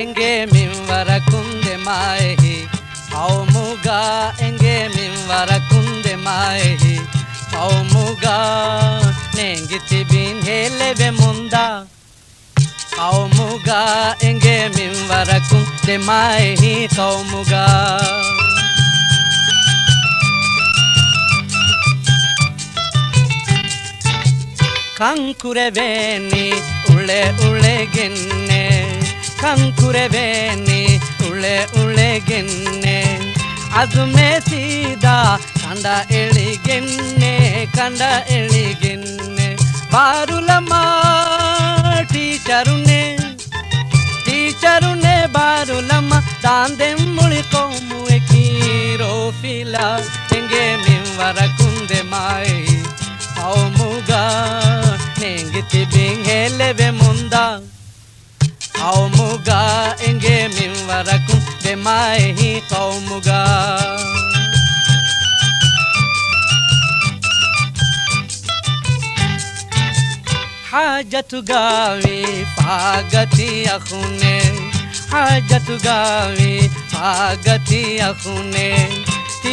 ಎಂಗೆ ಮಿಂವರ ಕುಂದೆ ಮಾಯಹಿ ಕೌಮುಗ ಎಂಗೆ ಮಿಂವರ ಕುಂದೆ ಮಾಯಹಿ ಕೌಮುಗ ನೆಂಗಿತಿ bin ಹೇಲೆವೆ ಮುಂದ ಕೌಮುಗ ಎಂಗೆ ಮಿಂವರ ಕುಂದೆ ಮಾಯಹಿ ಕೌಮುಗ ಕಂಕುರೆವೇನಿ ಉಳೆ ಉಳೆಗೆನ್ನೆ ಕಂಕುರೆವೇನಿ ಉಳೆ ಉಳೆಗೆನ್ನೆ ಅದು ಮೇಸಿದ ಕಂಡ ಎಳಿಗೆನ್ನೆ ಕಂಡ ಎಳಿಗೆನ್ನೆ ಬಾರುಲಮ್ಮ ಟೀಚರುನೆ ಟೀಚರುನೆ ಬಾರುಲಮ್ಮ ದಾಂದೆಮ್ಮುಳಿ ಕೌಮುವೆ ಕೀರೋ ಫಿಲ ಎಂಗೆ ಮಿಂವರ ಕುಂದೆ ಮಾಯಿ ಕೌಮುಗ ನೆಂಗಿತಿ ಬಿಂಗ್ ಹೇಲೆವೆ ಮುಂದ ಕೌಮುಗ ಎಂಗೆ ಮಿಂವರ ಕುಂದೆ ಮಾಯಿ ಕೌಮುಗ ಹಾಜತು ಗಾವಿ ಪಾಗತಿ ಅಖುನೆ ಹಾಜತು ಗಾವಿ ಪಾಗತಿ ಅಖುನೆ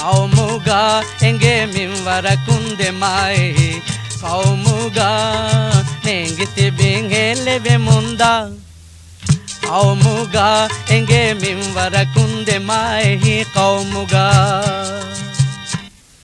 ಕೌಮುಗ ಎಂಗೆ ಮಿಂವರ ಕುಂದೆ ಮಾಯಿ ಕೌಮುಗ ನೆಂಗಿತಿ ಬಿಂಗ್ ಹೇಲೆವೆ ಮುಂದ ಕೌಮುಗ ಎಂಗೆ ಮಿಂವರ ಕುಂದೆ ಮಾಯಿ ಕೌಮುಗ